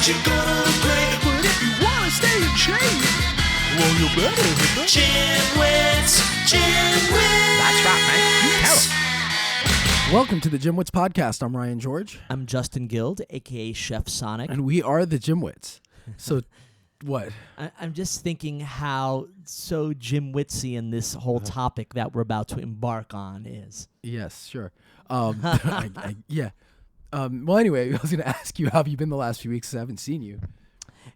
you're gonna look great. But if you wanna stay in shape, well, you better hit the GymWits. That's right, man. Tell 'em. Welcome to the GymWits podcast. I'm Ryan George. I'm Justin Guild, a.k.a. Chef Sonic. And we are the GymWits. So, what? I'm just thinking how so GymWitsian this whole topic that we're about to embark on is. Yes, sure. Yeah. Well, anyway, I was going to ask you, how have you been the last few weeks? I haven't seen you.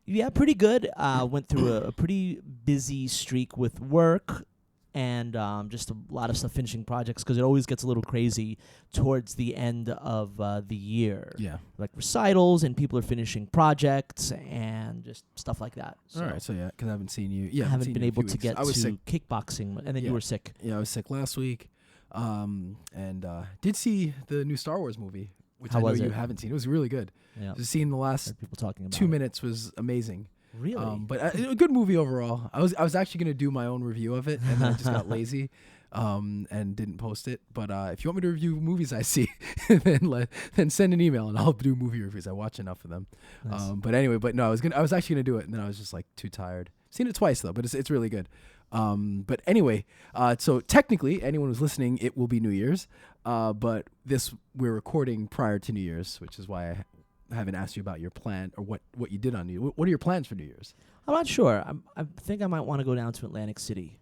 Yeah, pretty good. Went through a pretty busy streak with work and just a lot of stuff finishing projects because it always gets a little crazy towards the end of the year. Yeah. Like recitals and people are finishing projects and just stuff like that. So All right. So, yeah, because I haven't seen you. Yeah, I haven't been able to weeks. get I was to sick. kickboxing, and then Yeah. you were sick. Yeah, I was sick last week. And did see the new Star Wars movie, which How I know was you it? haven't seen. It was really good. Yeah. Just seeing the last Heard people talking about 2 it. minutes was amazing. Really? But a good movie overall. I was actually going to do my own review of it, and then I just got lazy and didn't post it. But if you want me to review movies I see, then send an email, and I'll do movie reviews. I watch enough of them. Nice. But anyway, no, I was actually going to do it, and then I was just like too tired. Seen it twice though, but it's really good. But anyway, so technically, anyone who's listening, it will be New Year's. But we're recording prior to New Year's, which is why I haven't asked you about your plan or what you did on New Year's. What are your plans for New Year's? I'm not sure. I think I might want to go down to Atlantic City.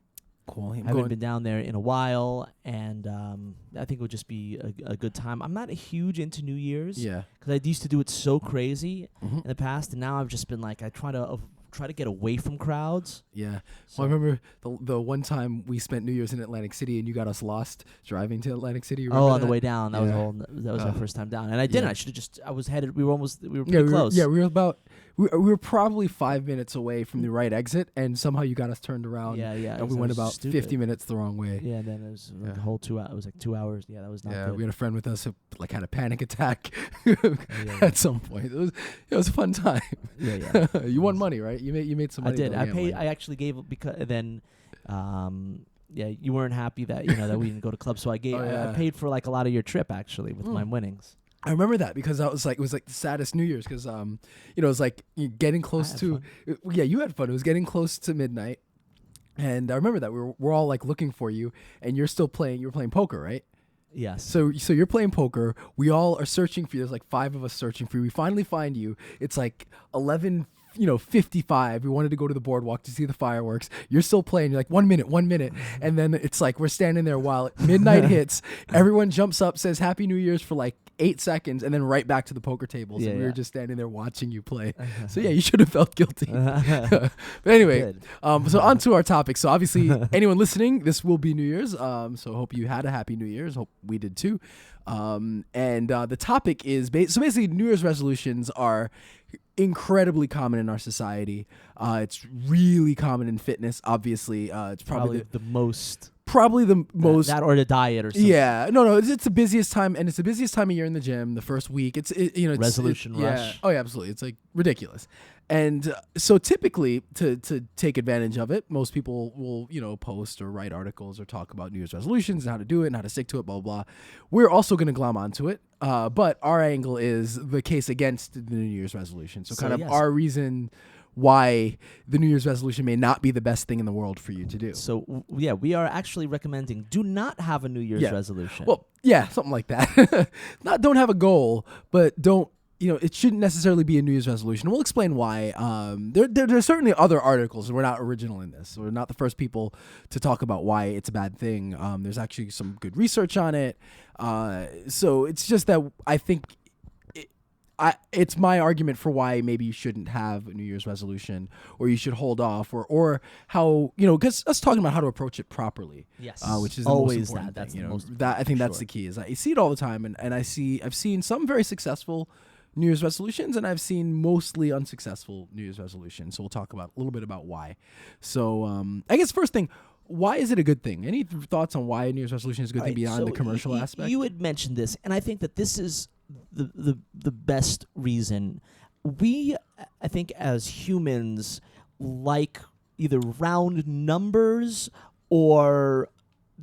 Cool. I haven't been down there in a while, and I think it would just be a good time. I'm not huge into New Year's. Yeah. Because I used to do it so crazy Mhm. in the past, and now I've just been like, I try to get away from crowds. Yeah. So Well, I remember the one time we spent New Year's in Atlantic City and you got us lost driving to Atlantic City. Oh, on Remember the that? way down, that was our first time down, and I didn't. Yeah. I should have just. I was headed. We were pretty close. We were probably 5 minutes away from the right exit, and somehow you got us turned around. Yeah. And we went about 50 minutes the wrong way. Yeah, and then it was Yeah. the whole 2 hours. It was like 2 hours. Yeah, that was not Yeah, good. we had a friend with us who had a panic attack yeah. at some point. It was a fun time. Yeah. You won money, right? You made some I money. did. I gambling. paid. I actually gave because then, you weren't happy that that we didn't go to clubs, so I gave. Oh, yeah. I paid for like a lot of your trip actually with my winnings. I remember that because it was like the saddest New Year's because it was like getting close had to you had fun. It was getting close to midnight, and I remember that we're all like looking for you, and you're still playing. You were playing poker, right? Yes. So you're playing poker. We all are searching for you. There's like 5 of us searching for you. We finally find you. It's like 11:55. We wanted to go to the boardwalk to see the fireworks. You're still playing. You're like 1 minute, and then it's like we're standing there while midnight hits. Everyone jumps up, says Happy New Year's for like 8 seconds, and then right back to the poker tables. And we were just standing there watching you play. So yeah, you should have felt guilty. But anyway, so on to our topic. So obviously, anyone listening, this will be New Year's. So hope you had a happy New Year's. Hope we did too. And the topic is so basically New Year's resolutions are incredibly common in our society. It's really common in fitness. Obviously, it's probably the most. Probably the most that or the diet or something. Yeah, no, it's the busiest time, and it's the busiest time of year in the gym. The first week, it's Resolution rush. Yeah. Oh yeah, absolutely. It's like ridiculous, and so typically to take advantage of it, most people will post or write articles or talk about New Year's resolutions and how to do it and how to stick to it. Blah blah. Blah. We're also going to glom onto it, but our angle is the case against the New Year's resolution. So kind of our reason why the New Year's resolution may not be the best thing in the world for you to do. So we are actually recommending do not have a New Year's resolution. Well, yeah, something like that. Don't have a goal, but don't. It shouldn't necessarily be a New Year's resolution. We'll explain why. There's certainly other articles. We're not original in this. We're not the first people to talk about why it's a bad thing. There's actually some good research on it. So it's just that I think it's my argument for why maybe you shouldn't have a New Year's resolution, or you should hold off, or how because us talking about how to approach it properly. Yes, which is the always most important that's thing, the most. That I think that's the key. Is I see it all the time, and I've seen some very successful New Year's resolutions, and I've seen mostly unsuccessful New Year's resolutions. So we'll talk about a little bit about why. So I guess first thing, why is it a good thing? Any thoughts on why a New Year's resolution is a good thing beyond the commercial aspect? You had mentioned this, and I think that this is the best reason. We, I think, as humans, like either round numbers or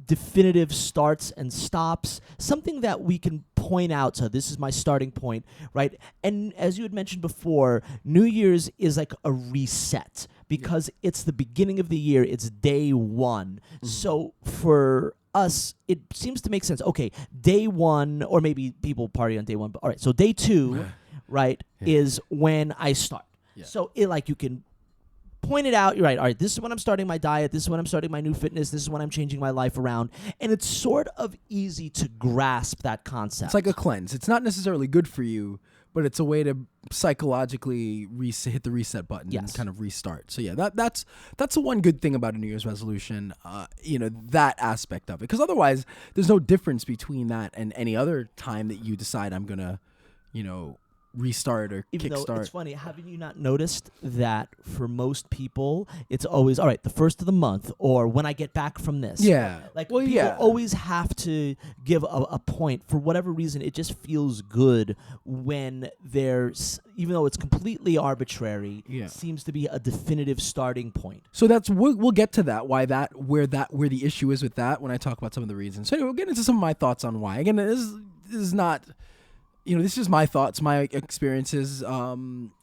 definitive starts and stops, something that we can point out. So this is my starting point, right? And as you had mentioned before, New Year's is like a reset because it's the beginning of the year. It's day one. So for us, it seems to make sense. Okay, day one, or maybe people party on day one, but all right, so day two, right, is when I start. So it, like, you can point it out. You're right. All right, this is when I'm starting my diet. This is when I'm starting my new fitness. This is when I'm changing my life around. And it's sort of easy to grasp that concept. It's like a cleanse. It's not necessarily good for you, but it's a way to psychologically hit the reset button and kind of restart. So yeah, that's the one good thing about a New Year's resolution. That aspect of it, because otherwise there's no difference between that and any other time that you decide I'm gonna, restart or Even kickstart. though it's funny, haven't you not noticed that for most people, it's always, all right, the first of the month, or when I get back from this. Yeah. Like, people always have to give a point. For whatever reason, it just feels good when there's, even though it's completely arbitrary, seems to be a definitive starting point. So that's, we'll get to that, where the issue is with that when I talk about some of the reasons. So anyway, we'll get into some of my thoughts on why. Again, this is not... this is my thoughts, my experiences.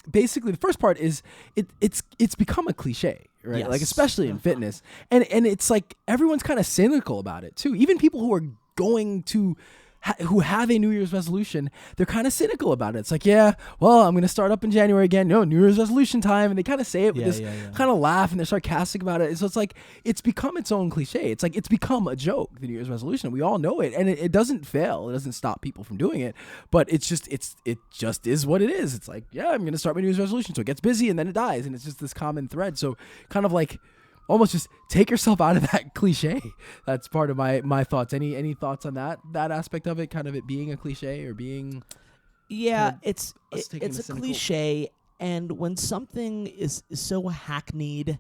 Basically, the first part is it's become a cliche, right? Yes. Like, especially in fitness, and it's like everyone's kind of cynical about it too. Even people who are going to who have a New Year's resolution, they're kind of cynical about it. It's like, I'm going to start up in January again. No, New Year's resolution time. And they kind of say it with this kind of laugh, and they're sarcastic about it. So it's like, it's become its own cliche. It's like, it's become a joke, the New Year's resolution. We all know it. And it doesn't fail. It doesn't stop people from doing it. But it just is what it is. It's like, I'm going to start my New Year's resolution. So it gets busy and then it dies. And it's just this common thread. So kind of like, almost just take yourself out of that cliche. That's part of my thoughts. Any thoughts on that aspect of it, kind of it being a cliche or being... Yeah, kind of it's a cliche, and when something is so hackneyed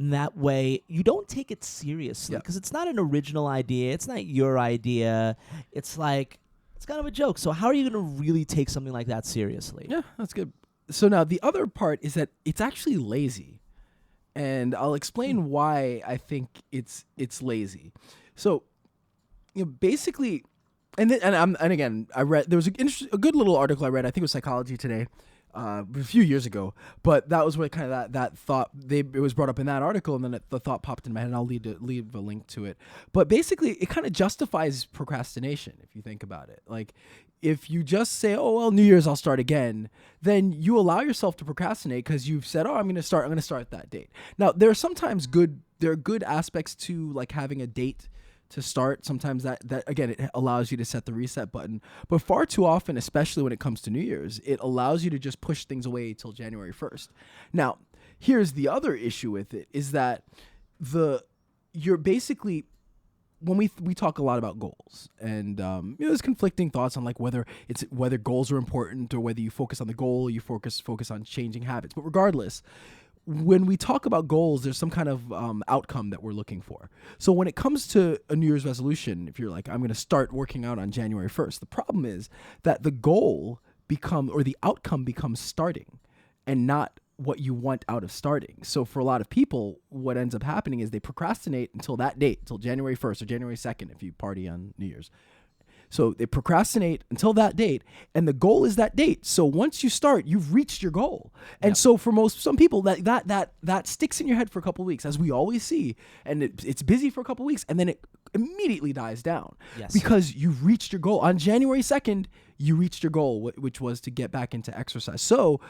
in that way, you don't take it seriously because it's not an original idea. It's not your idea. It's like, it's kind of a joke. So how are you going to really take something like that seriously? Yeah, that's good. So now the other part is that it's actually lazy. And I'll explain why I think it's lazy. So, basically, and again, I read, there was a good little article I read. I think it was Psychology Today, a few years ago. But that was where kind of that thought it was brought up in that article, and then the thought popped in my head. And I'll leave a link to it. But basically, it kind of justifies procrastination if you think about it. Like, if you just say, oh, well, New Year's, I'll start again, then you allow yourself to procrastinate because you've said, oh, I'm going to start that date. Now, there are good aspects to like having a date to start. Sometimes that again, it allows you to set the reset button. But far too often, especially when it comes to New Year's, it allows you to just push things away till January 1st. Now, here's the other issue with it is that you're basically... when we talk a lot about goals, and there's conflicting thoughts on like whether goals are important or whether you focus on the goal or you focus on changing habits. But regardless, when we talk about goals, there's some kind of outcome that we're looking for. So when it comes to a New Year's resolution, if you're like, I'm going to start working out on January 1st, the problem is that the outcome becomes starting and not what you want out of starting. So for a lot of people, what ends up happening is they procrastinate until that date, until January 1st or January 2nd if you party on New Year's. So they procrastinate until that date, and the goal is that date. So once you start, you've reached your goal. And so for some people, that sticks in your head for a couple of weeks, as we always see, and it's busy for a couple of weeks, and then it immediately dies down because you've reached your goal. On January 2nd, you reached your goal, which was to get back into exercise. So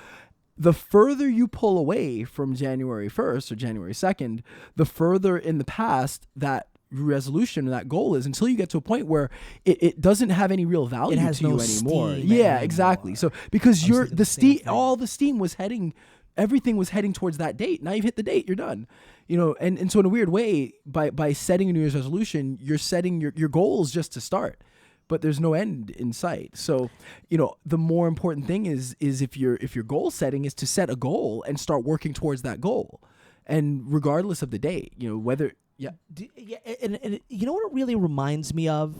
the further you pull away from January 1st or January 2nd, the further in the past that resolution, that goal is, until you get to a point where it doesn't have any real value to you anymore. Yeah, exactly. So because all the steam was heading, everything was heading towards that date. Now you've hit the date, you're done. And so in a weird way, by setting a New Year's resolution, you're setting your goals just to start. But there's no end in sight. So, the more important thing is if your goal setting is to set a goal and start working towards that goal, and regardless of the date, whether and you know what it really reminds me of?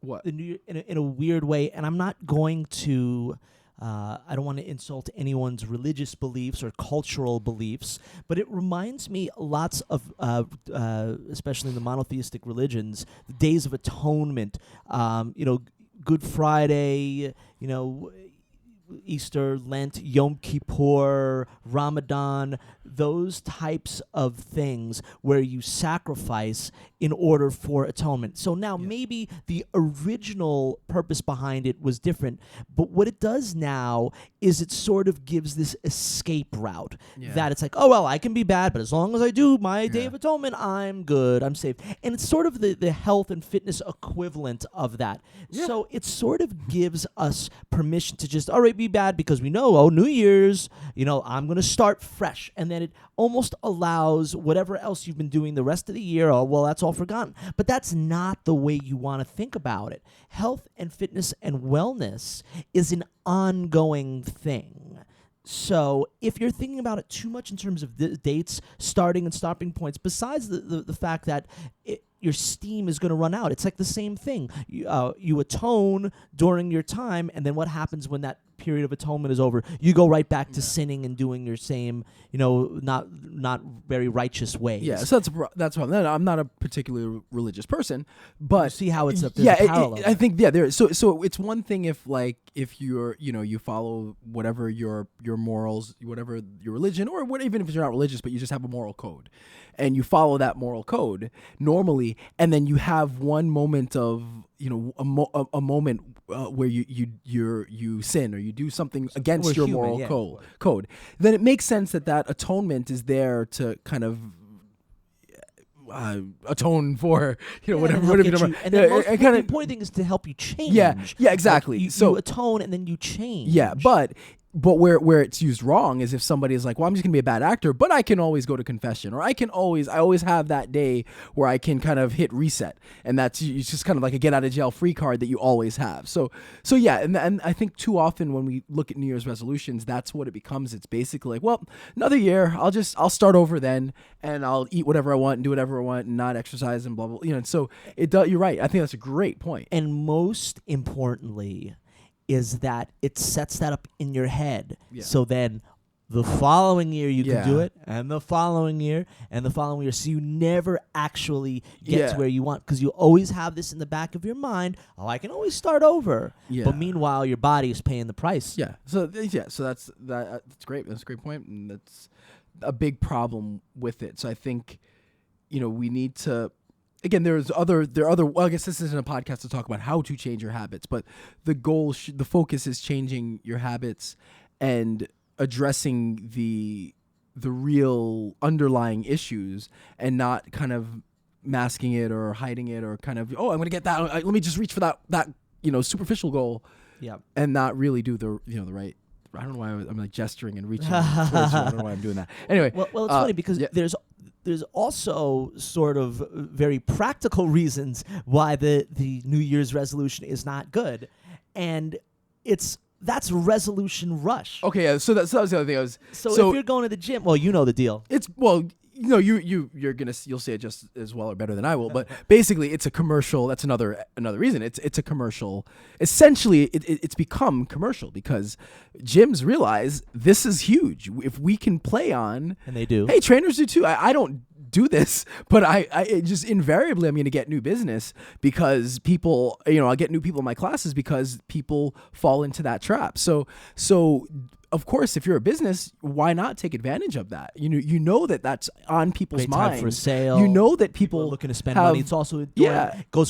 What? In a weird way, and I'm not going to I don't want to insult anyone's religious beliefs or cultural beliefs, but it reminds me lots of, especially in the monotheistic religions, the Days of Atonement, Good Friday, Easter, Lent, Yom Kippur, Ramadan, those types of things where you sacrifice in order for atonement. So now maybe the original purpose behind it was different, but what it does now is it sort of gives this escape route that it's like, oh, well, I can be bad, but as long as I do my Day of Atonement, I'm good, I'm safe. And it's sort of the health and fitness equivalent of that. Yeah. So it sort of gives us permission to just, all right, be bad because we know, New Year's, I'm going to start fresh. And then it almost allows whatever else you've been doing the rest of the year, that's all forgotten. But that's not the way you want to think about it. Health and fitness and wellness is an ongoing thing. So if you're thinking about it too much in terms of the dates, starting and stopping points, besides the fact that your steam is going to run out, it's like the same thing. You atone during your time, and then what happens when that period of atonement is over? You go right back to sinning and doing your same, not very righteous ways. Yeah, so that's what I'm not a particularly religious person, but you see how it's a parallel. I think there. So it's one thing if you're you follow whatever your morals, whatever your religion, or even if you're not religious, but you just have a moral code, and you follow that moral code normally, and then you have one moment of a moment where you sin or you do something against your moral code, then it makes sense that atonement is there to kind of atone for whatever. And the most important thing is to help you change. Yeah, exactly. Like you atone and then you change. Yeah, but where it's used wrong is if somebody is like, well, I'm just gonna be a bad actor, but I can always go to confession, or I always have that day where I can kind of hit reset, and it's just kind of like a get out of jail free card that you always have. So yeah, and I think too often when we look at New Year's resolutions, that's what it becomes. It's basically like, well, another year, I'll start over then, and I'll eat whatever I want and do whatever I want and not exercise and blah blah. And so you're right. I think that's a great point. And most importantly, is that it sets that up in your head. Yeah. So then the following year you can do it, and the following year, and the following year. So you never actually get to where you want, because you always have this in the back of your mind, I can always start over. Yeah. But meanwhile, your body is paying the price. Yeah. So that's great. That's a great point, and that's a big problem with it. So I think, we need to... Again, there are other. Well, I guess this isn't a podcast to talk about how to change your habits, but the focus is changing your habits and addressing the real underlying issues, and not kind of masking it or hiding it, or kind of I'm going to get that. Let me just reach for that superficial goal, and not really do the right. I don't know why I'm like gesturing and reaching towards you. I don't know why I'm doing that. Anyway, well, it's funny because there's also sort of very practical reasons why the New Year's resolution is not good, and that's resolution rush. Okay, yeah. So that was the other thing. So if you're going to the gym, well, you know the deal. You'll say it just as well or better than I will, but basically it's a commercial. That's another reason. It's a commercial. Essentially, it's become commercial because gyms realize this is huge. If we can play on, and they do. Hey, trainers do too. I don't do this, but I just invariably I'm going to get new business because people, I'll get new people in my classes because people fall into that trap. So of course, if you're a business, why not take advantage of that? You know that's on people's minds. Time for a sale. You know that people are looking to spend money. It's also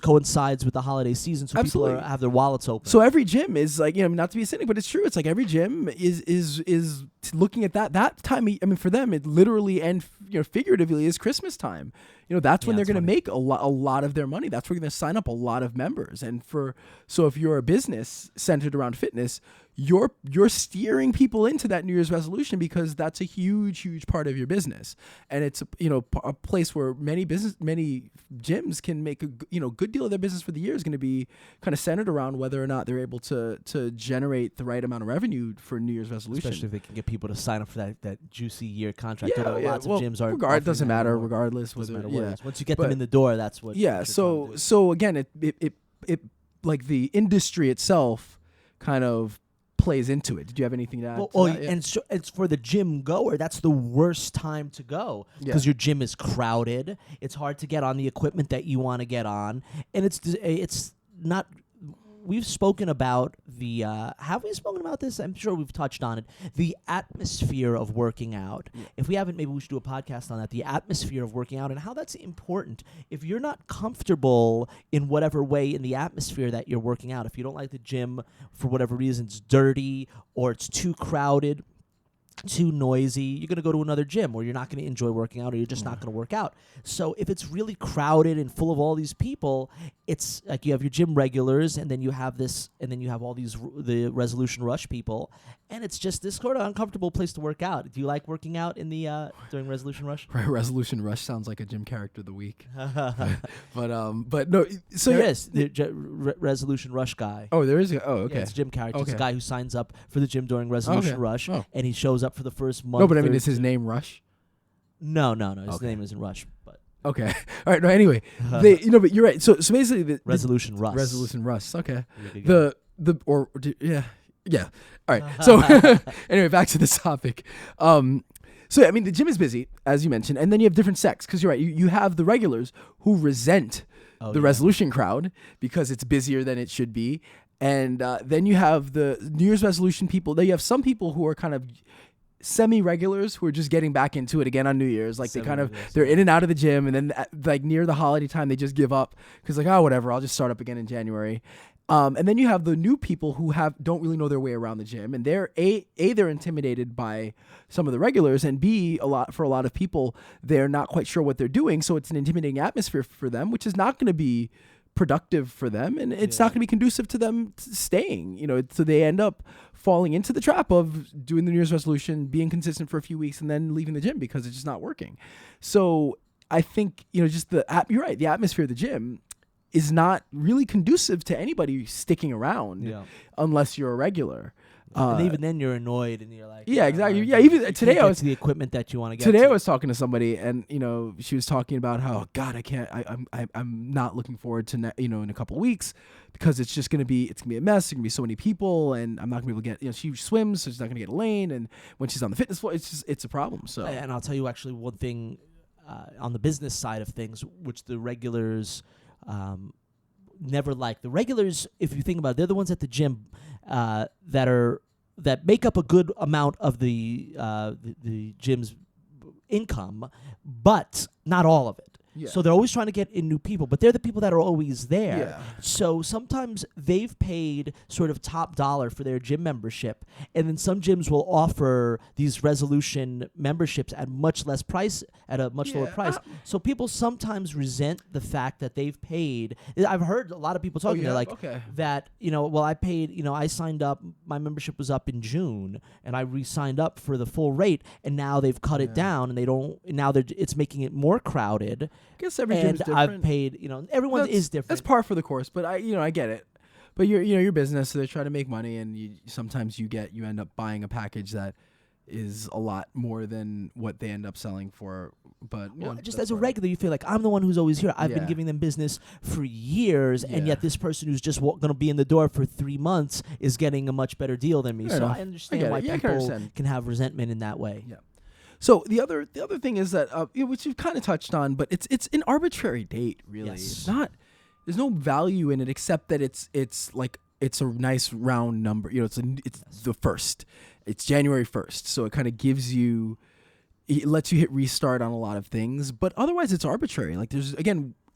coincides with the holiday season, so Absolutely. people have their wallets open. So every gym is like, not to be cynical, but it's true. It's like every gym is looking at that time. I mean, for them, it literally and figuratively is Christmas time. That's when they're going to make a lot of their money. That's where they're going to sign up a lot of members. And so if you're a business centered around fitness, you're steering people into that New Year's resolution because that's a huge part of your business. And it's a place where many gyms can make a good deal of their business for the year is going to be kind of centered around whether or not they're able to generate the right amount of revenue for New Year's resolution. Especially if they can get people to sign up for that juicy year contract. Lots of gyms are. It doesn't matter regardless. Once you get them in the door, that's what. Yeah. So again, it like the industry itself kind of plays into it. Did you have anything to add to that? Yeah. And so it's for the gym goer. That's the worst time to go because your gym is crowded. It's hard to get on the equipment that you want to get on, and it's not. We've spoken about the. Have we spoken about this? I'm sure we've touched on it. The atmosphere of working out. Yeah. If we haven't, maybe we should do a podcast on that. The atmosphere of working out and how that's important. If you're not comfortable in whatever way in the atmosphere that you're working out, if you don't like the gym for whatever reason, it's dirty or it's too crowded, too noisy, you're going to go to another gym, or you're not going to enjoy working out, or you're just not going to work out. So if it's really crowded and full of all these people, it's like you have your gym regulars, and then you have this, and then you have all these the resolution rush people, and it's just this sort of uncomfortable place to work out. Do you like working out in the during resolution rush? Right, resolution rush sounds like a gym character of the week. but no. So there is the resolution rush guy. Oh, there is. Okay. Yeah, it's a gym character. Okay. It's a guy who signs up for the gym during resolution rush, and he shows up for the first month. No, but I mean, is his name Rush? No. His name isn't Rush, but okay. All right. No. Anyway, but you're right. So basically, the resolution rush. Resolution rush. Okay. Yeah. All right. So anyway, back to this topic. So I mean, the gym is busy, as you mentioned, and then you have different sects because you're right. You have the regulars who resent the resolution crowd because it's busier than it should be. And then you have the New Year's resolution people. Then you have some people who are kind of semi-regulars who are just getting back into it again on New Year's. Like they're in and out of the gym, and then like near the holiday time, they just give up because like, oh, whatever, I'll just start up again in January. And then you have the new people who don't really know their way around the gym, and they're they're intimidated by some of the regulars, and B, for a lot of people, they're not quite sure what they're doing. So it's an intimidating atmosphere for them, which is not going to be productive for them, and it's not going to be conducive to them staying, so they end up falling into the trap of doing the New Year's resolution, being consistent for a few weeks, and then leaving the gym because it's just not working. So I think, just you're right, the atmosphere of the gym is not really conducive to anybody sticking around unless you're a regular. And even then, you're annoyed, and you're like, yeah, exactly. Yeah, even today I was the equipment that you want to get. Today I was talking to somebody, and she was talking about how, oh, God, I can't. I'm not looking forward to in a couple of weeks because it's just gonna be a mess. There's gonna be so many people, and I'm not gonna be able to get. She swims, so she's not gonna get a lane, and when she's on the fitness floor, it's a problem. So, and I'll tell you actually one thing on the business side of things, which the regulars. Never like the regulars. If you think about it, they're the ones at the gym that make up a good amount of the gym's income, but not all of it. Yeah. So they're always trying to get in new people, but they're the people that are always there. Yeah. So sometimes they've paid sort of top dollar for their gym membership, and then some gyms will offer these resolution memberships at much less price, at a much lower price. So people sometimes resent the fact that they've paid. I've heard a lot of people talking that, I paid, I signed up, my membership was up in June, and I re-signed up for the full rate, and now they've cut it down, and it's making it more crowded. I guess every gym is different. I've paid, everyone is different. That's par for the course, but I get it. But your business, so they're trying to make money, and sometimes you end up buying a package that is a lot more than what they end up selling for. But just as a regular, you feel like I'm the one who's always here. I've been giving them business for years, and yet this person who's just going to be in the door for 3 months is getting a much better deal than me. I understand why people can have resentment in that way. Yeah. So the other thing is that which you've kind of touched on, but it's an arbitrary date, really. Yes. It's not. There's no value in it except that it's a nice round number. It's the first. It's January 1st, so it kind of it lets you hit restart on a lot of things. But otherwise, it's arbitrary. Like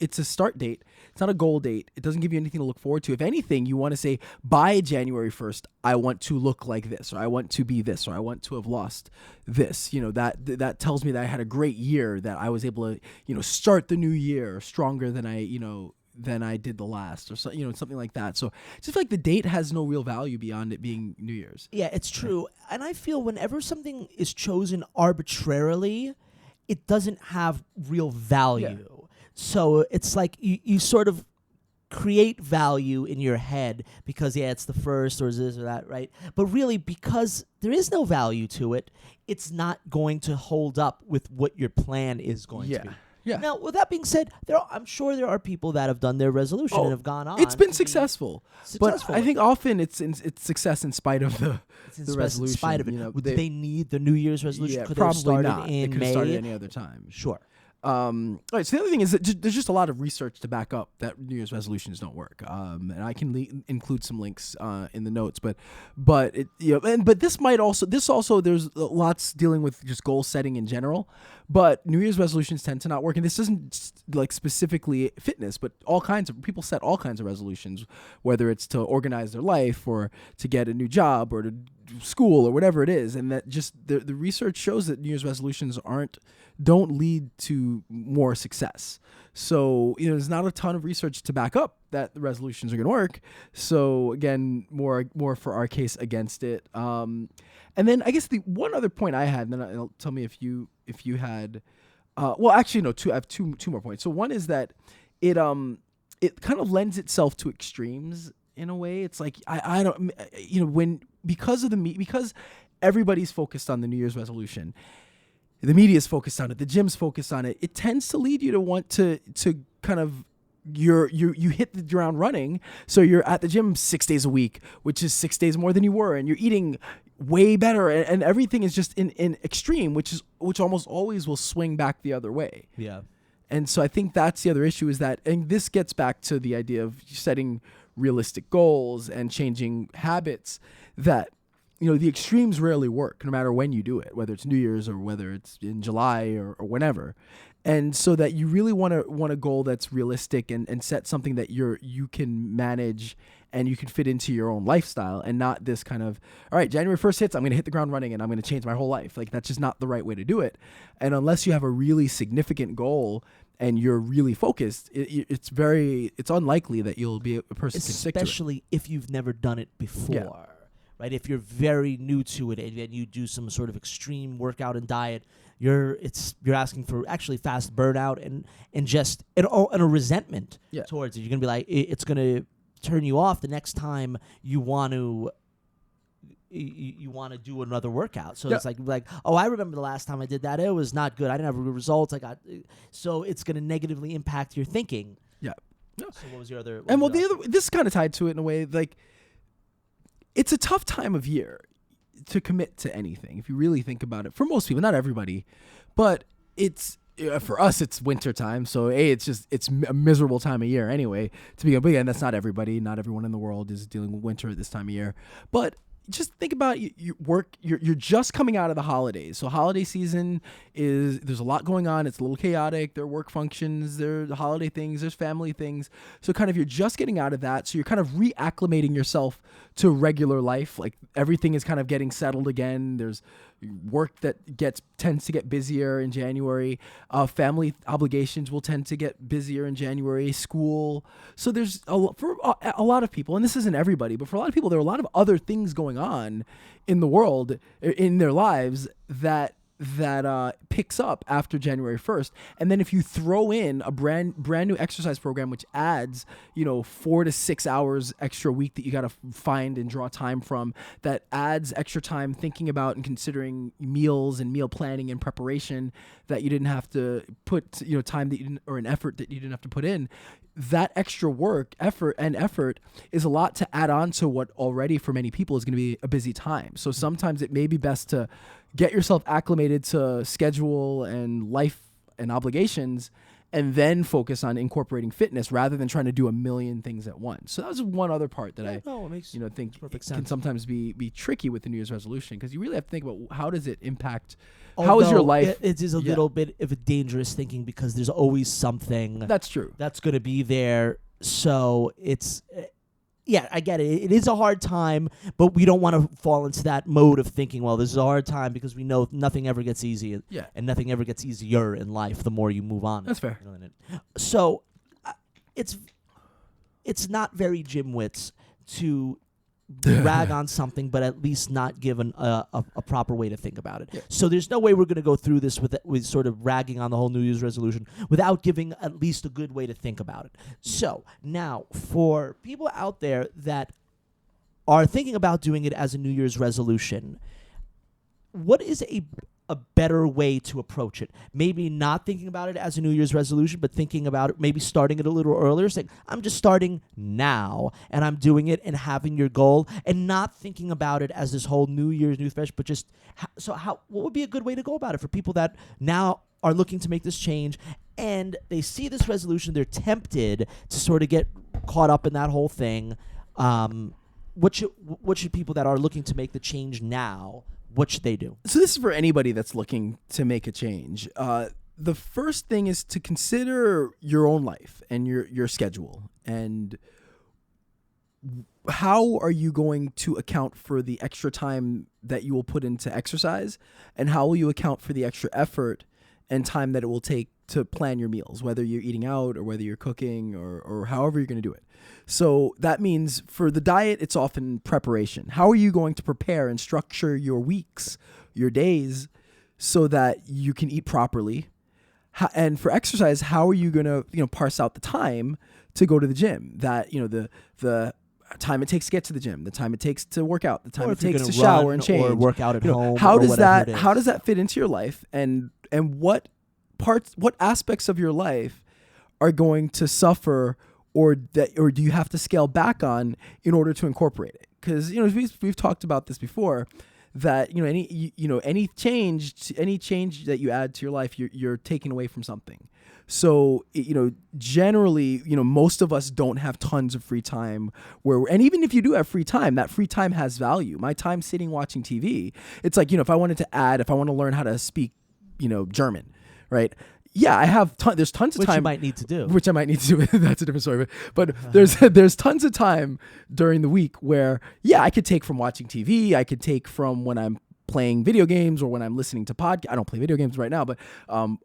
it's a start date. It's not a goal date. It doesn't give you anything to look forward to. If anything, you want to say, by January 1st, I want to look like this, or I want to be this, or I want to have lost this. That tells me that I had a great year, that I was able to, start the new year stronger than I did the last, or something like that. So I just feel like the date has no real value beyond it being New Year's. Yeah, it's true. And I feel whenever something is chosen arbitrarily, it doesn't have real value. Yeah. So it's like you sort of create value in your head because, it's the first or this or that, right? But really, because there is no value to it, it's not going to hold up with what your plan is going to be. Yeah. Now, with that being said, I'm sure there are people that have done their resolution and have gone on. It's been to be successful. successful. But I think often it's success in spite of the resolution. In spite of it. You know, Did they need the New Year's resolution? Yeah, Could they have probably started not. in They could May? have started any other time. Sure. All right. So the other thing is that there's just a lot of research to back up that New Year's resolutions don't work. And I can include some links in the notes. But this also there's lots dealing with just goal setting in general. But New Year's resolutions tend to not work, and this isn't like specifically fitness, but all kinds of people set all kinds of resolutions, whether it's to organize their life or to get a new job or to school or whatever it is, and that just the research shows that New Year's resolutions don't lead to more success. So there's not a ton of research to back up that the resolutions are going to work. So again, more for our case against it. And then I guess the one other point I had, and then tell me if you had, well, actually no, I have two more points. So one is that it kind of lends itself to extremes in a way. It's like I don't, because everybody's focused on the New Year's resolution, the media is focused on it, the gym's focused on it. It tends to lead you to want to kind of you hit the ground running. So you're at the gym 6 days a week, which is 6 days more than you were, and you're eating way better, and everything is just in extreme, which almost always will swing back the other way. Yeah. And so I think that's the other issue is that, and this gets back to the idea of setting realistic goals and changing habits, that the extremes rarely work no matter when you do it, whether it's New Year's or whether it's in July or whenever. And so that you really want a goal that's realistic and set something that you can manage and you can fit into your own lifestyle, and not this kind of, all right, January 1st hits, I'm going to hit the ground running and I'm going to change my whole life. Like, that's just not the right way to do it. And unless you have a really significant goal and you're really focused, it's unlikely that you'll be a person to stick to it. Especially if you've never done it before. Yeah. Right? If you're very new to it and you do some sort of extreme workout and diet, you're asking for actually fast burnout and just a resentment towards it. You're gonna be like, it's gonna turn you off the next time you want to do another workout. So it's like, oh, I remember the last time I did that, it was not good. I didn't have good results. So it's gonna negatively impact your thinking. Yeah. So what was your other? This is kind of tied to it in a way, like, it's a tough time of year to commit to anything, if you really think about it. For most people, not everybody, but for us, it's winter time. So it's a miserable time of year anyway. To begin, but again, that's not everybody. Not everyone in the world is dealing with winter at this time of year. But just think about you're just coming out of the holidays. So holiday season there's a lot going on. It's a little chaotic. There are work functions, there are holiday things, there's family things. So kind of you're just getting out of that. So you're kind of reacclimating yourself to regular life. Like, everything is kind of getting settled again. There's work that tends to get busier in January. Family obligations will tend to get busier in January. School. So there's for a lot of people, and this isn't everybody, but for a lot of people, there are a lot of other things going on in the world, in their lives, that picks up after January 1st. And then if you throw in a brand new exercise program, which adds, 4 to 6 hours extra a week that you got to find and draw time from, that adds extra time thinking about and considering meals and meal planning and preparation that you didn't have to put, time that you didn't, or an effort that you didn't have to put in. That extra effort is a lot to add on to what already for many people is going to be a busy time. So sometimes it may be best to get yourself acclimated to schedule and life and obligations, and then focus on incorporating fitness rather than trying to do a million things at once. So that was one other part that I think perfect can sense. sometimes be tricky with the New Year's resolution, because you really have to think about how does it impact, Although how is your life. It is a little bit of a dangerous thinking, because there's always something That's true. that's going to be there. So it's, I get it. It is a hard time, but we don't want to fall into that mode of thinking, well, this is a hard time, because we know nothing ever gets easy. Yeah. And nothing ever gets easier in life the more you move on. That's fair. So it's not very GymWits to rag on something, but at least not given a proper way to think about it. Yeah. So there's no way we're going to go through this with sort of ragging on the whole New Year's resolution without giving at least a good way to think about it. So now, for people out there that are thinking about doing it as a New Year's resolution, what is a better way to approach it. Maybe not thinking about it as a New Year's resolution, but thinking about it, maybe starting it a little earlier, saying, I'm just starting now, and I'm doing it, and having your goal, and not thinking about it as this whole New Year's, New Fresh, but just, what would be a good way to go about it for people that now are looking to make this change, and they see this resolution, they're tempted to sort of get caught up in that whole thing. What should people that are looking to make the change now, what should they do? So this is for anybody that's looking to make a change. The first thing is to consider your own life and your schedule, and how are you going to account for the extra time that you will put into exercise, and how will you account for the extra effort and time that it will take to plan your meals, whether you're eating out or whether you're cooking or however you're going to do it. So that means for the diet, it's often preparation. How are you going to prepare and structure your weeks, your days, so that you can eat properly? And for exercise, how are you going to, parse out the time to go to the gym? That, the time it takes to get to the gym, the time it takes to work out, the time it takes to shower and change, or work out at home. How does that fit into your life? And what aspects of your life are going to suffer, or do you have to scale back on in order to incorporate it? Because we've talked about this before, that any change that you add to your life, you're taking away from something. So generally, most of us don't have tons of free time and even if you do have free time, that free time has value. My time sitting watching TV, it's like, if I want to learn how to speak German, right? Yeah, I have there's tons of time. Which you might need to do. Which I might need to do. That's a different story. But there's tons of time during the week where, I could take from watching TV. I could take from when I'm playing video games or when I'm listening to podcasts. I don't play video games right now, but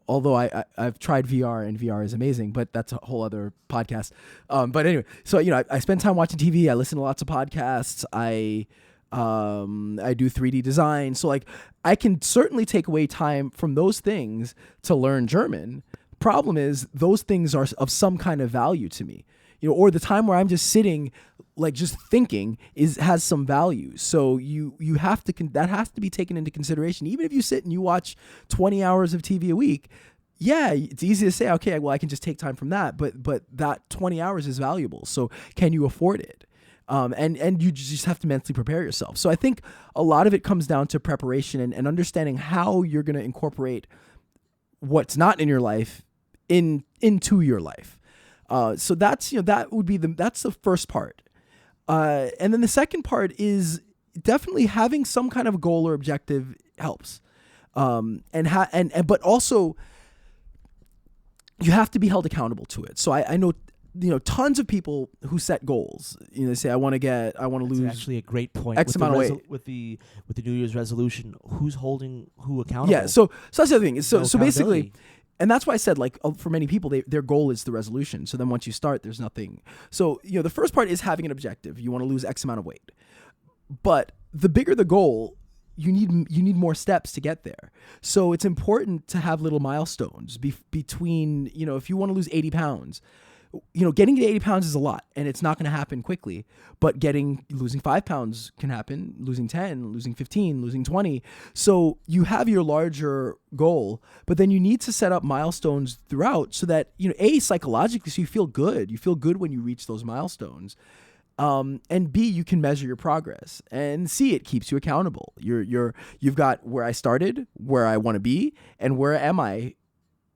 although I've tried VR, and VR is amazing, but that's a whole other podcast. But anyway, so I spend time watching TV. I listen to lots of podcasts. I do 3D design. So I can certainly take away time from those things to learn German. Problem is, those things are of some kind of value to me, or the time where I'm just sitting, just thinking has some value. So you have to, that has to be taken into consideration. Even if you sit and you watch 20 hours of TV a week, it's easy to say, okay, well, I can just take time from that. But that 20 hours is valuable. So can you afford it? And you just have to mentally prepare yourself. So I think a lot of it comes down to preparation and understanding how you're going to incorporate what's not in your life into your life. So that's, that's the first part. And then the second part is definitely having some kind of goal or objective helps. But also you have to be held accountable to it. So I know, tons of people who set goals. They say, I want to lose. That's actually a great point. X amount of weight. With the New Year's resolution, who's holding who accountable? Yeah. So that's the other thing. So basically, and that's why I said, for many people, their goal is the resolution. So then once you start, there's nothing. So the first part is having an objective. You want to lose X amount of weight, but the bigger the goal, you need more steps to get there. So it's important to have little milestones between. If you want to lose 80 pounds. Getting to 80 pounds is a lot, and it's not going to happen quickly, but losing 5 pounds can happen, losing 10, losing 15, losing 20. So you have your larger goal, but then you need to set up milestones throughout so that, psychologically, so you feel good. You feel good when you reach those milestones. And B, you can measure your progress, and C, it keeps you accountable. You've got where I started, where I want to be, and where am I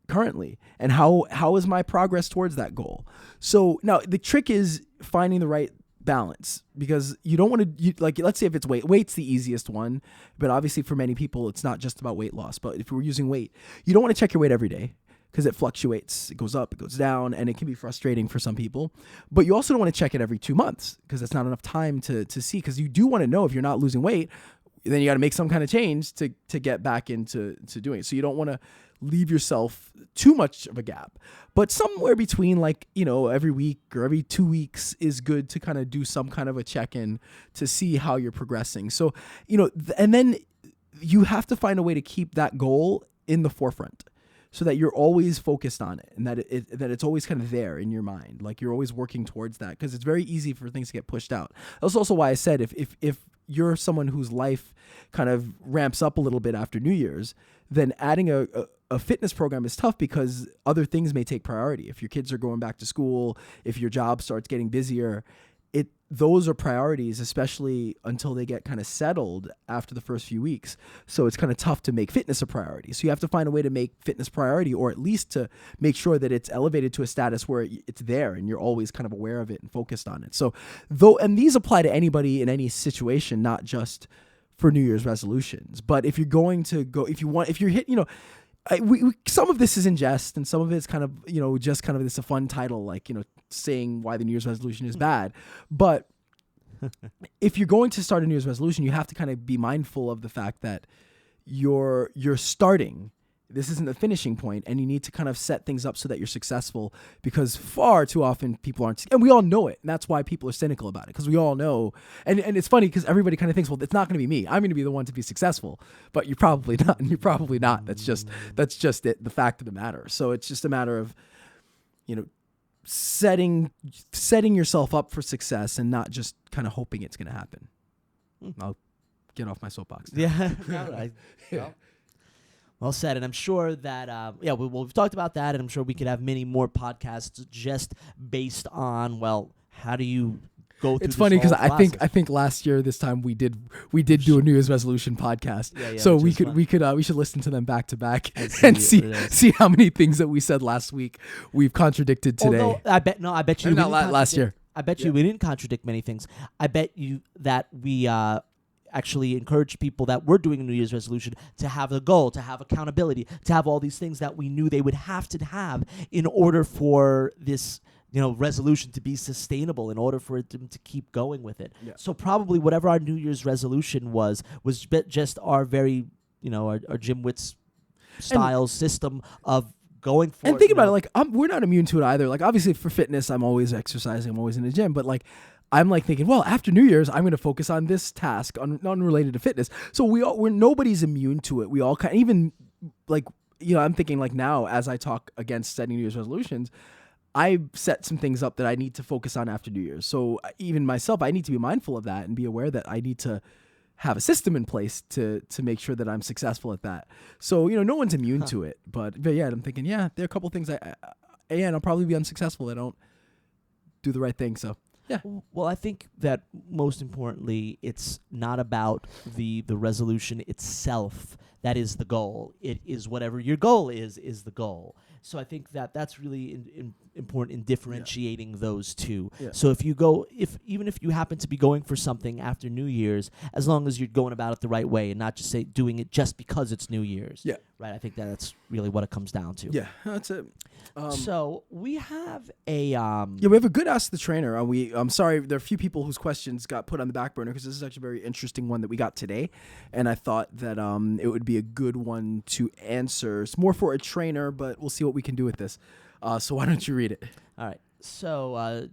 currently, and how is my progress towards that goal. So now the trick is finding the right balance, because you don't want to, let's say if it's weight's the easiest one, but obviously for many people it's not just about weight loss. But if we're using weight, you don't want to check your weight every day, because it fluctuates. It goes up, it goes down, and it can be frustrating for some people. But you also don't want to check it every 2 months, because that's not enough time to see, because you do want to know if you're not losing weight, then you got to make some kind of change to get back into doing it. So you don't want to leave yourself too much of a gap, but somewhere between every week or every 2 weeks is good to kind of do some kind of a check-in to see how you're progressing. So, and then you have to find a way to keep that goal in the forefront so that you're always focused on it, and that it's always kind of there in your mind. You're always working towards that, because it's very easy for things to get pushed out. That's also why I said if you're someone whose life kind of ramps up a little bit after New Year's, then adding a fitness program is tough because other things may take priority. If your kids are going back to school, if your job starts getting busier, those are priorities, especially until they get kind of settled after the first few weeks. So it's kind of tough to make fitness a priority. So you have to find a way to make fitness priority, or at least to make sure that it's elevated to a status where it's there and you're always kind of aware of it and focused on it. So and these apply to anybody in any situation, not just for New Year's resolutions. But if you're going to go, if you're hit, some of this is in jest and some of it's kind of, just kind of this a fun title, like, saying why the New Year's resolution is bad. But if you're going to start a New Year's resolution, you have to kind of be mindful of the fact that you're starting. This isn't the finishing point, and you need to kind of set things up so that you're successful, because far too often people aren't, and we all know it, and that's why people are cynical about it, because we all know, and it's funny because everybody kind of thinks, well, it's not going to be me. I'm going to be the one to be successcul, but you're probably not, and you're probably not. That's just it, the fact of the matter. So it's just a matter of, setting yourself up for success and not just kind of hoping it's going to happen. I'll get off my soapbox now. Yeah. Well, well said. And I'm sure that, we've talked about that, and I'm sure we could have many more podcasts just based on, how do you go through It's funny because I process? think last year this time we did do a New Year's resolution podcast. Yeah, so we should listen to them back to back and see how many things that we said last week we've contradicted today. I bet you not last year. I bet you we didn't contradict many things. I bet you that we actually encourage people that were doing a New Year's resolution to have a goal, to have accountability, to have all these things that we knew they would have to have in order for this resolution to be sustainable, in order for it to keep going with it. Yeah. So probably whatever our New Year's resolution was just our very, our GymWits style system of going for. And think about it, like we're not immune to it either. Like obviously for fitness, I'm always exercising, I'm always in the gym, but like I'm like thinking, well, after New Year's, I'm going to focus on this task unrelated to fitness. So nobody's immune to it. We all kind of, even like, I'm thinking like now as I talk against setting New Year's resolutions, I set some things up that I need to focus on after New Year's. So even myself, I need to be mindful of that and be aware that I need to have a system in place to make sure that I'm successful at that. So, no one's immune to it, but yeah, I'm thinking, there are a couple things and I'll probably be unsuccessful if I don't do the right thing. So yeah. Well, I think that most importantly, it's not about the resolution itself that is the goal. It is whatever your goal is the goal. So I think that that's really important in differentiating those two. Yeah. So even if you happen to be going for something after New Year's, as long as you're going about it the right way and not just doing it just because it's New Year's. Yeah. Right. I think that's really what it comes down to. Yeah, that's it. So we have a we have a good Ask the Trainer. I'm sorry, there are a few people whose questions got put on the back burner because this is actually a very interesting one that we got today, and I thought that it would be a good one to answer. It's more for a trainer, but we'll see what we can do with this. So why don't you read it? All right. So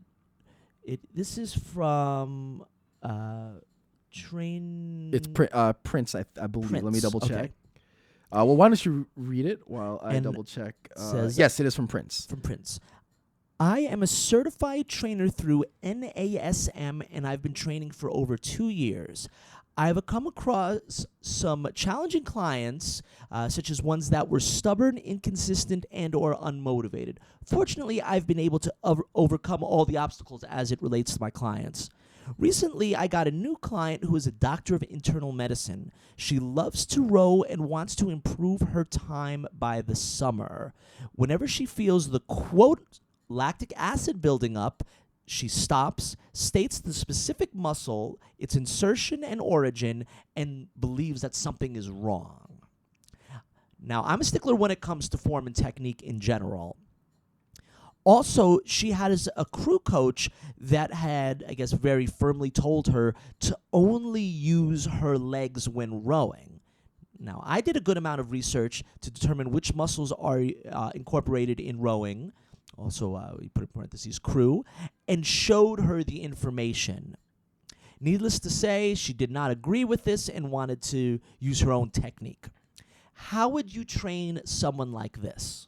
this is from It's Prince, I believe. Prince. Let me double check. Okay. Why don't you read it while I double check? Yes, it is from Prince. From Prince. I am a certified trainer through NASM, and I've been training for over 2 years. I've come across some challenging clients, such as ones that were stubborn, inconsistent, and or unmotivated. Fortunately, I've been able to overcome all the obstacles as it relates to my clients. Recently, I got a new client who is a doctor of internal medicine. She loves to row and wants to improve her time by the summer. Whenever she feels the, quote, lactic acid building up, she stops, states the specific muscle, its insertion and origin, and believes that something is wrong. Now, I'm a stickler when it comes to form and technique in general. Also, she has a crew coach that had, I guess, very firmly told her to only use her legs when rowing. Now, I did a good amount of research to determine which muscles are incorporated in rowing. Also, we put in parentheses, crew, and showed her the information. Needless to say, she did not agree with this and wanted to use her own technique. How would you train someone like this?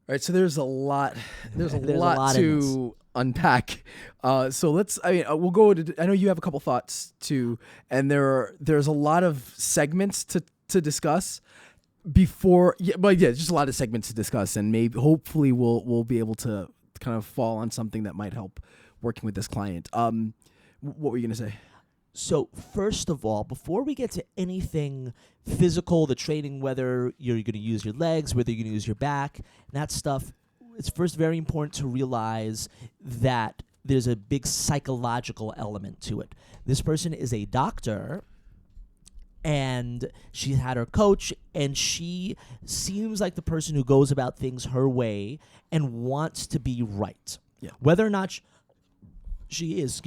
right, so there's a lot. There's a There's a lot lot in to unpack. So let's. We'll go. I know you have a couple thoughts too, and there's a lot of segments to discuss before. Yeah, but yeah, just a lot of segments to discuss, and maybe hopefully we'll be able to kind of fall on something that might help working with this client. What were you gonna say? So first of all, before we get to anything physical, the training, whether you're going to use your legs, whether you're going to use your back, and that stuff, it's first very important to realize that there's a big psychological element to it. This person is a doctor, and she had her coach, and she seems like the person who goes about things her way and wants to be right. Yeah. Whether or not she is,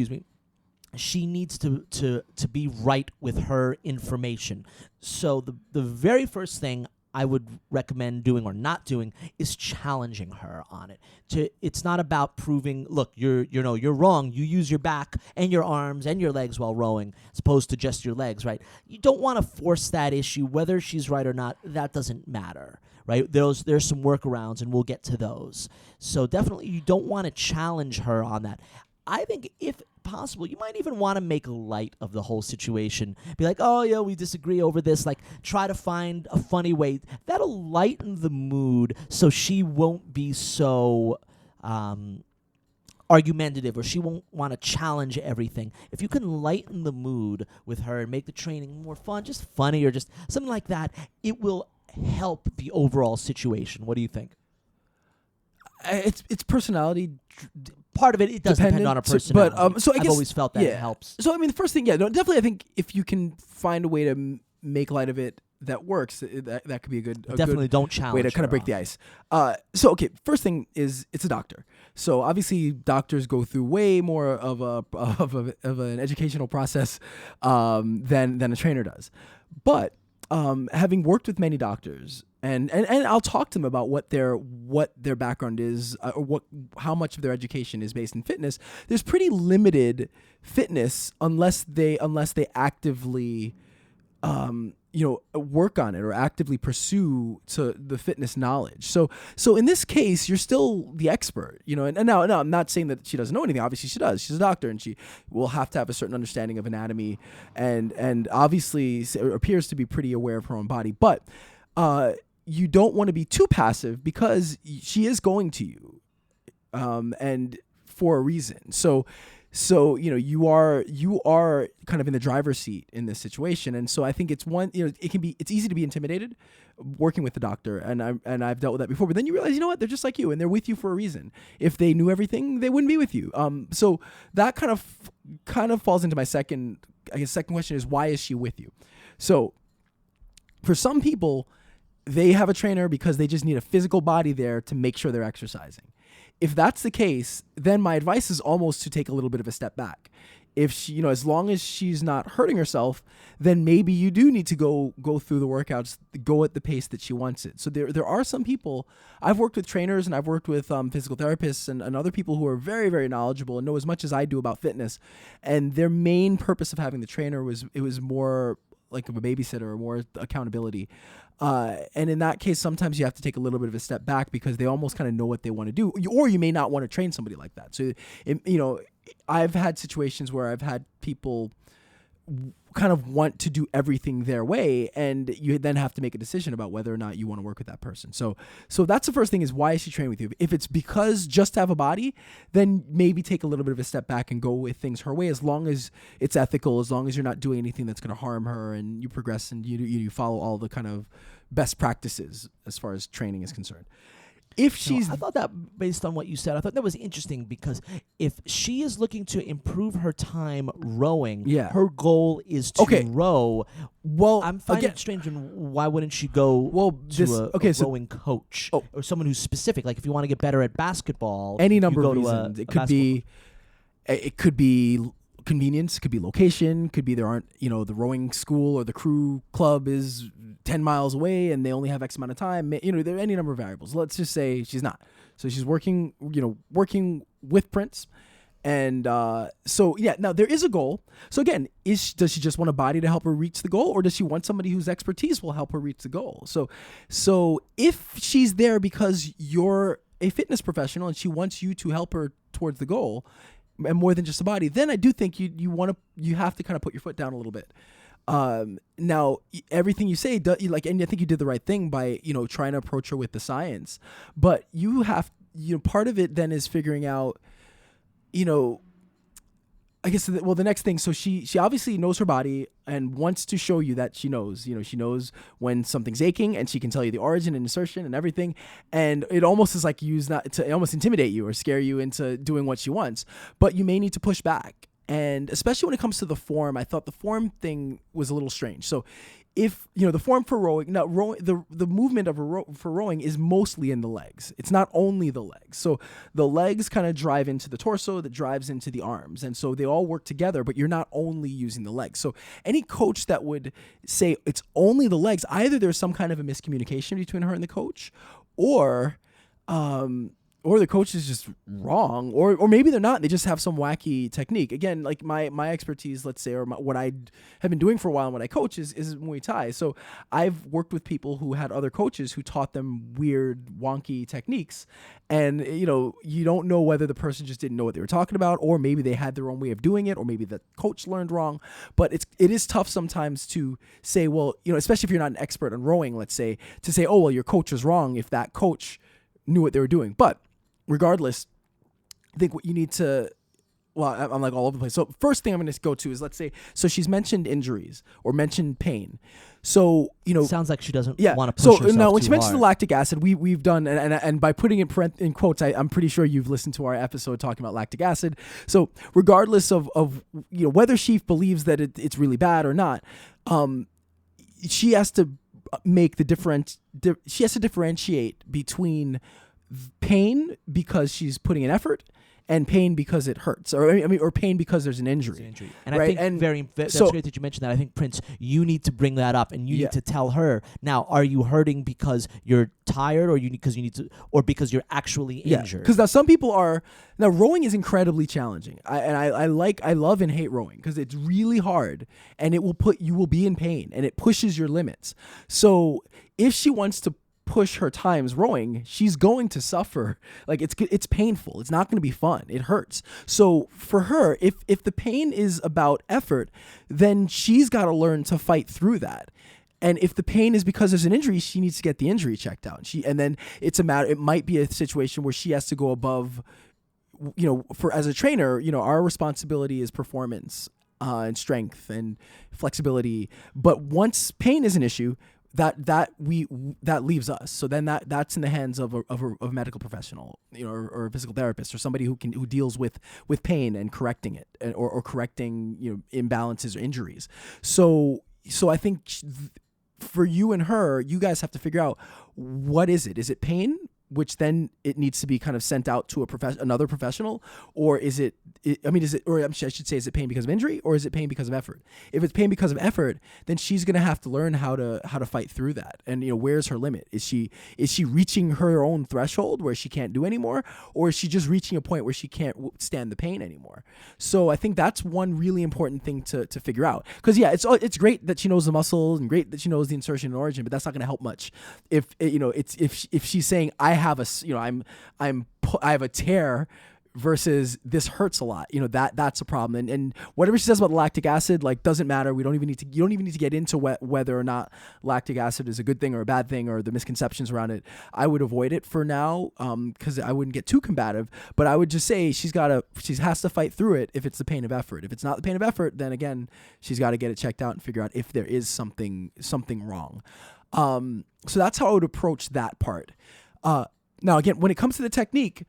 she needs to be right with her information. So the very first thing I would recommend doing or not doing is challenging her on it. It's not about proving, look, you're wrong. You use your back and your arms and your legs while rowing, as opposed to just your legs, right? You don't want to force that issue, whether she's right or not. That doesn't matter, right? There's some workarounds, and we'll get to those. So definitely, you don't want to challenge her on that. I think if possible, you might even want to make light of the whole situation. Be like, oh, yeah, we disagree over this. Like, try to find a funny way. That'll lighten the mood so she won't be so argumentative, or she won't want to challenge everything. If you can lighten the mood with her and make the training more fun, just funny or just something like that, it will help the overall situation. What do you think? It's personality. Part of it does depend on a personality. But so I I've guess, always felt that it helps. So I mean, the first thing, definitely, I think if you can find a way to make light of it that works, that could be a good Don't challenge way to kind of break the ice. So okay, first thing is it's a doctor. So obviously, doctors go through way more of an educational process than a trainer does. But having worked with many doctors, and I'll talk to them about what their background is, or how much of their education is based in fitness. There's pretty limited fitness unless they actively work on it or actively pursue to the fitness knowledge. So in this case, you're still the expert, and now I'm not saying that she doesn't know anything. Obviously she does. She's a doctor, and she will have to have a certain understanding of anatomy, and obviously appears to be pretty aware of her own body. But you don't want to be too passive, because she is going to you, and for a reason. So you are kind of in the driver's seat in this situation, and so I think it's easy to be intimidated working with the doctor, and I've dealt with that before. But then you realize, they're just like you, and they're with you for a reason. If they knew everything, they wouldn't be with you. So that kind of falls into my second question is, why is she with you? So for some people, they have a trainer because they just need a physical body there to make sure they're exercising. If that's the case, then my advice is almost to take a little bit of a step back. If she, as long as she's not hurting herself, then maybe you do need to go through the workouts, go at the pace that she wants it. So there are some people, I've worked with trainers, and I've worked with physical therapists and other people who are very, very knowledgeable and know as much as I do about fitness. And their main purpose of having the trainer was more like of a babysitter or more accountability. And in that case, sometimes you have to take a little bit of a step back, because they almost kind of know what they want to do, or you may not want to train somebody like that. So, I've had situations where I've had people kind of want to do everything their way, and you then have to make a decision about whether or not you want to work with that person. So that's the first thing, is why is she training with you? If it's because just to have a body, then maybe take a little bit of a step back and go with things her way, as long as it's ethical, as long as you're not doing anything that's going to harm her, and you progress and you follow all the kind of best practices as far as training is concerned. If she's, I thought that, based on what you said, I thought that was interesting, because if she is looking to improve her time rowing, her goal is to row. Well, I'm finding it strange, and why wouldn't she go to a rowing coach or someone who's specific? Like, if you want to get better at basketball, any number of reasons. It could be convenience, could be location, could be there aren't, the rowing school or the crew club is 10 miles away and they only have X amount of time. There are any number of variables. Let's just say she's not. So she's working with Prince, And so yeah, now there is a goal. So again, does she just want a body to help her reach the goal, or does she want somebody whose expertise will help her reach the goal? So if she's there because you're a fitness professional and she wants you to help her towards the goal, and more than just a body, then I do think you have to kind of put your foot down a little bit. Now everything you say, and I think you did the right thing by trying to approach her with the science, but you have part of it then is figuring out. I guess, the next thing, so she obviously knows her body and wants to show you that she knows, she knows when something's aching, and she can tell you the origin and insertion and everything. And it almost is like used not to almost intimidate you or scare you into doing what she wants, but you may need to push back. And especially when it comes to the form, I thought the form thing was a little strange. So if, the form for rowing, now the movement for rowing is mostly in the legs. It's not only the legs. So the legs kind of drive into the torso that drives into the arms. And so they all work together, but you're not only using the legs. So any coach that would say it's only the legs, either there's some kind of a miscommunication between her and the coach, or the coach is just wrong, or maybe they're not. They just have some wacky technique. Again, like my expertise, let's say, or what I have been doing for a while when I coach is Muay Thai. So I've worked with people who had other coaches who taught them weird, wonky techniques. And, you don't know whether the person just didn't know what they were talking about, or maybe they had their own way of doing it, or maybe the coach learned wrong. But it is tough sometimes to say, well, especially if you're not an expert on rowing, let's say, to say, oh, well, your coach was wrong if that coach knew what they were doing. But regardless, I think what you need to, I'm like all over the place. So first thing I'm going to go to is, let's say, so she's mentioned injuries or mentioned pain. So, sounds like she doesn't want to push herself now when too she mentions hard. the lactic acid, we've done, and by putting it in quotes, I'm pretty sure you've listened to our episode talking about lactic acid. So regardless of whether she believes that it's really bad or not, she has to make the difference. She has to differentiate between pain because she's putting an effort, and pain because it hurts, or pain because there's an injury. And right? I think that's great that you mentioned that. I think, Prince, you need to bring that up, and you need to tell her, now, are you hurting because you're tired, or because you're actually injured? Because now some people are. Now rowing is incredibly challenging. I love and hate rowing because it's really hard, and you will be in pain, and it pushes your limits. So if she wants to push her times rowing, she's going to suffer. Like it's painful. It's not going to be fun. It hurts. So for her, if the pain is about effort, then she's got to learn to fight through that. And if the pain is because there's an injury, she needs to get the injury checked out. And then it might be a situation where she has to go above, for as a trainer, our responsibility is performance and strength and flexibility. But once pain is an issue, that leaves us. So then that's in the hands of a medical professional, or a physical therapist, or somebody who deals with pain and correcting it, or correcting imbalances or injuries. So I think for you and her, you guys have to figure out, what is it? Is it pain, which then it needs to be kind of sent out to another professional, or is it I should say, is it pain because of injury, or is it pain because of effort? If it's pain because of effort, then she's going to have to learn how to fight through that. And where's her limit? Is she reaching her own threshold where she can't do anymore, or is she just reaching a point where she can't stand the pain anymore? So I think that's one really important thing to figure out. Because it's great that she knows the muscles and great that she knows the insertion and origin, but that's not going to help much if she's saying, I have a tear versus this hurts a lot. That's a problem. And whatever she says about lactic acid, doesn't matter. You don't even need to get into whether or not lactic acid is a good thing or a bad thing, or the misconceptions around it. I would avoid it for now, because I wouldn't get too combative. But I would just say she has to fight through it if it's the pain of effort. If it's not the pain of effort, then again, she's got to get it checked out and figure out if there is something wrong. So that's how I would approach that part. Now again, when it comes to the technique,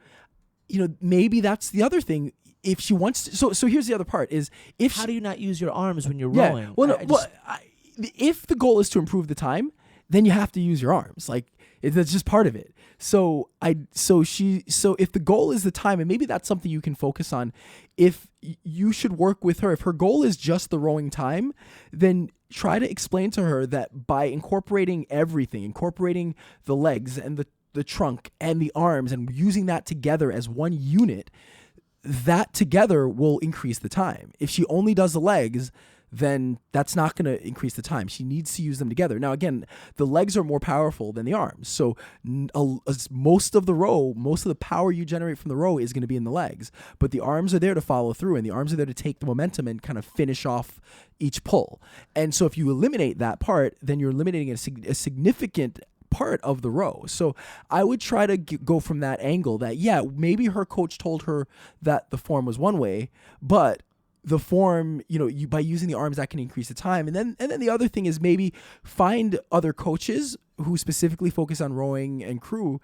maybe that's the other thing. If she wants to, so here's the other part is, how do you not use your arms when you're rowing? If the goal is to improve the time, then you have to use your arms. That's just part of it. So if the goal is the time, and maybe that's something you can focus on, if you should work with her, if her goal is just the rowing time, then try to explain to her that by incorporating everything, incorporating the legs and the trunk and the arms, and using that together as one unit, that together will increase the time. If she only does the legs, then that's not going to increase the time. She needs to use them together. Now, again, the legs are more powerful than the arms. So most of the power you generate from the row is going to be in the legs. But the arms are there to follow through, and the arms are there to take the momentum and kind of finish off each pull. And so if you eliminate that part, then you're eliminating a significant part of the row. So I would try to go from that angle that, yeah, maybe her coach told her that the form was one way, but the form, by using the arms, that can increase the time. And then the other thing is maybe find other coaches who specifically focus on rowing and crew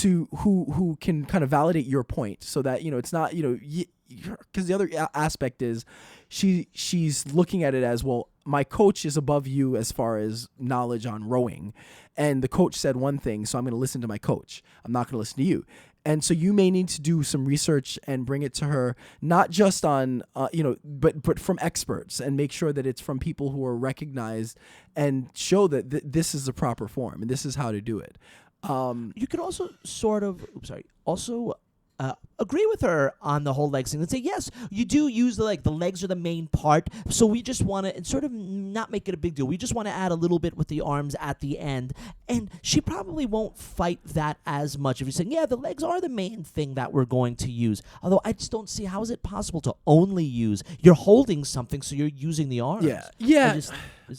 who can kind of validate your point, so that, it's not, because the other aspect is she's looking at it as, well, my coach is above you as far as knowledge on rowing, and the coach said one thing, so I'm going to listen to my coach. I'm not going to listen to you. And so you may need to do some research and bring it to her, not just on, but from experts, and make sure that it's from people who are recognized, and show that this is the proper form and this is how to do it. You could also agree with her on the whole legs thing and say, yes, you do use the legs are the main part, so we just want to sort of not make it a big deal. We just want to add a little bit with the arms at the end, and she probably won't fight that as much if you're saying, yeah, the legs are the main thing that we're going to use. Although I just don't see how is it possible to only use, you're holding something, so you're using the arms. Yeah.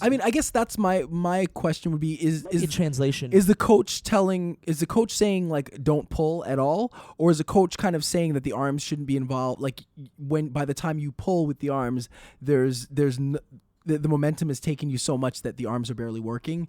I guess that's my question would be, is translation, is the coach saying like don't pull at all, or is the coach kind of saying that the arms shouldn't be involved, like when by the time you pull with the arms the momentum is taking you so much that the arms are barely working?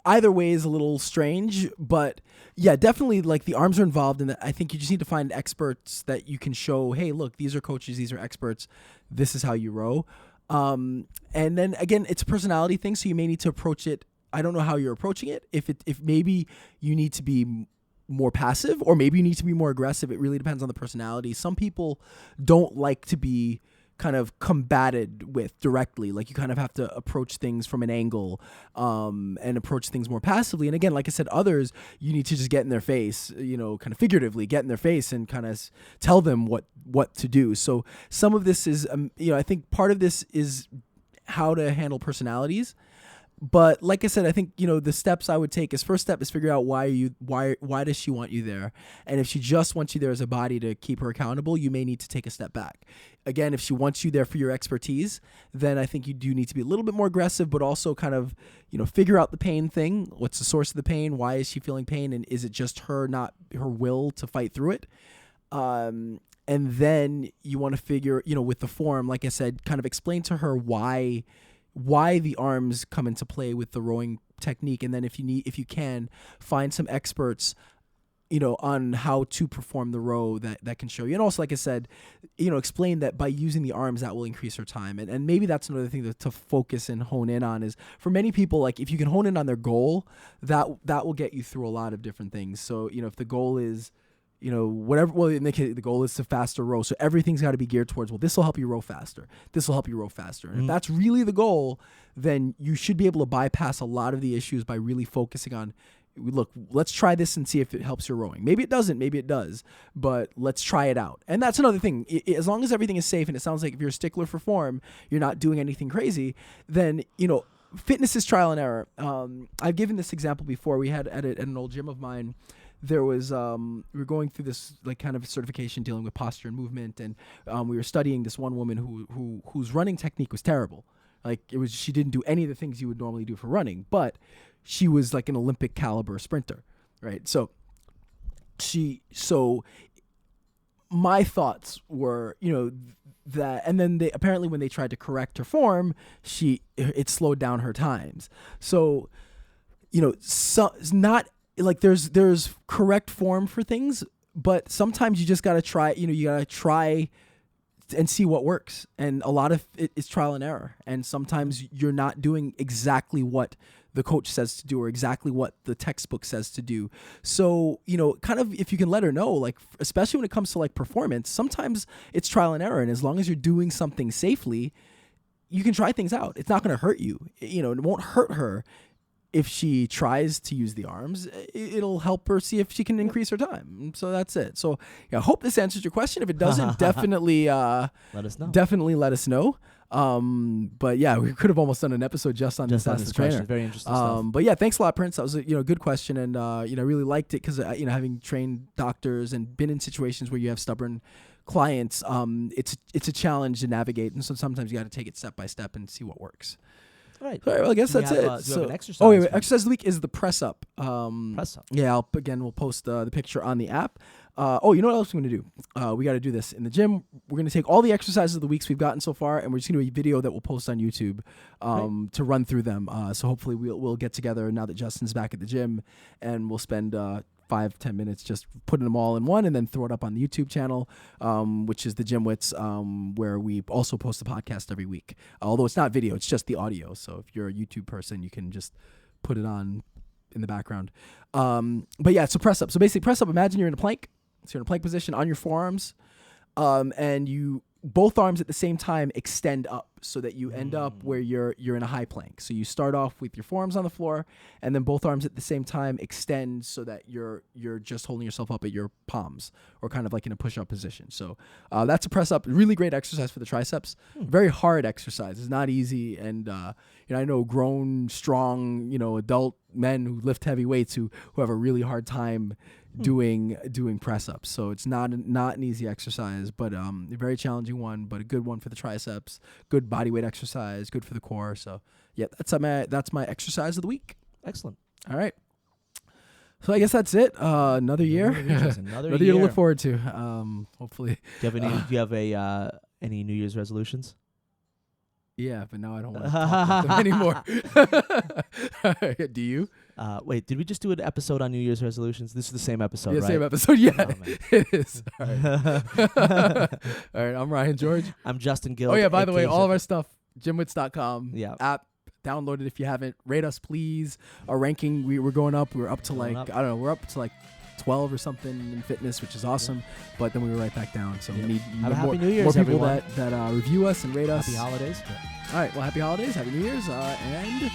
Either way is a little strange, but yeah, definitely like the arms are involved, and I think you just need to find experts that you can show, hey, look, these are coaches, these are experts, this is how you row. And then again, it's a personality thing, so you may need to approach it. I don't know how you're approaching it. If maybe you need to be more passive, or maybe you need to be more aggressive. It really depends on the personality. Some people don't like to be kind of combated with directly. Like you kind of have to approach things from an angle, and approach things more passively. And again, like I said, others, you need to just get in their face, kind of figuratively get in their face and kind of tell them what to do. So some of this is, I think part of this is how to handle personalities. But like I said, I think, the steps I would take is, first step is figure out why does she want you there? And if she just wants you there as a body to keep her accountable, you may need to take a step back. Again, if she wants you there for your expertise, then I think you do need to be a little bit more aggressive, but also kind of, figure out the pain thing. What's the source of the pain? Why is she feeling pain? And is it just not her will to fight through it? And then you want to figure, with the form, like I said, kind of explain to her why the arms come into play with the rowing technique. And then if you can find some experts, on how to perform the row that can show you. And also, like I said, explain that by using the arms, that will increase her time. And maybe that's another thing to focus and hone in on is, for many people, like if you can hone in on their goal, that will get you through a lot of different things. So, if the goal is, whatever, well, in the case, the goal is to faster row. So everything's got to be geared towards, well, this will help you row faster. This will help you row faster. And if that's really the goal, then you should be able to bypass a lot of the issues by really focusing on, look, let's try this and see if it helps your rowing. Maybe it doesn't, maybe it does, but let's try it out. And that's another thing. As long as everything is safe, and it sounds like if you're a stickler for form, you're not doing anything crazy, then, fitness is trial and error. I've given this example before. We had at an old gym of mine, there was, we were going through this like kind of certification dealing with posture and movement. And we were studying this one woman whose running technique was terrible. Like she didn't do any of the things you would normally do for running, but she was like an Olympic caliber sprinter. Right. So my thoughts were, that, and then apparently when they tried to correct her form, it slowed down her times. So, not like there's correct form for things, but sometimes you just got to try, you got to try and see what works. And a lot of it is trial and error. And sometimes you're not doing exactly what the coach says to do or exactly what the textbook says to do. So, kind of if you can let her know, like, especially when it comes to like performance, sometimes it's trial and error. And as long as you're doing something safely, you can try things out. It's not going to hurt you. It won't hurt her. if she tries to use the arms, it'll help her see if she can increase her time. So that's it. So yeah, I hope this answers your question. If it doesn't, definitely let us know. Definitely let us know. But yeah, we could have almost done an episode just on this Ask the Trainer. Very interesting stuff. But yeah, thanks a lot, Prince. That was a good question, and I really liked it because having trained doctors and been in situations where you have stubborn clients, it's a challenge to navigate, and so sometimes you got to take it step by step and see what works. All right. Well, I guess that's it. Do you have an exercise? Oh, wait, exercise of the week is the press up. Press up. Yeah, we'll post the picture on the app. You know what else we're going to do? We got to do this in the gym. We're going to take all the exercises of the weeks we've gotten so far, and we're just going to do a video that we'll post on YouTube to run through them. So hopefully we'll get together now that Justin's back at the gym, and we'll spend 5-10 minutes just putting them all in one and then throw it up on the YouTube channel, which is the GymWits, where we also post the podcast every week. Although it's not video, it's just the audio. So if you're a YouTube person, you can just put it on in the background. But yeah, so press up. So basically press up, imagine you're in a plank. So you're in a plank position on your forearms, and you both arms at the same time extend up so that you end up where you're in a high plank. So you start off with your forearms on the floor, and then both arms at the same time extend so that you're just holding yourself up at your palms, or kind of like in a push-up position. So that's a press up. Really great exercise for the triceps. Very hard exercise. It's not easy, and I know grown, strong, adult men who lift heavy weights who have a really hard time doing press ups. So it's not an easy exercise, but a very challenging one, but a good one for the triceps. Good body weight exercise, good for the core. So yeah, that's my exercise of the week. Excellent. All right. So I guess that's it. Another year. Another year to look forward to. Hopefully. Do you have any New Year's resolutions? Yeah, but now I don't want to talk about them anymore. Do you? Wait, did we just do an episode on New Year's resolutions? This is the same episode, right? Yeah, same episode. Yeah, oh, it is. All right. All right, I'm Ryan George. I'm Justin Gill. Oh, yeah, by the way, all of our stuff, GymWits.com. Yeah. App, download it if you haven't. Rate us, please. Our ranking, we're going up. We're up to we're up to 12 or something in fitness, which is awesome. But then we were right back down. So we need Have a Happy New Year's, more people everyone. that review us and rate us. Happy holidays. Yeah. All right, well, happy holidays, happy New Year's, and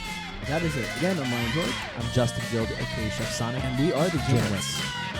that is it. Again, I'm Ryan George. I'm Justin Gill, a.k.a. Chef Sonic. And we are the GymWits.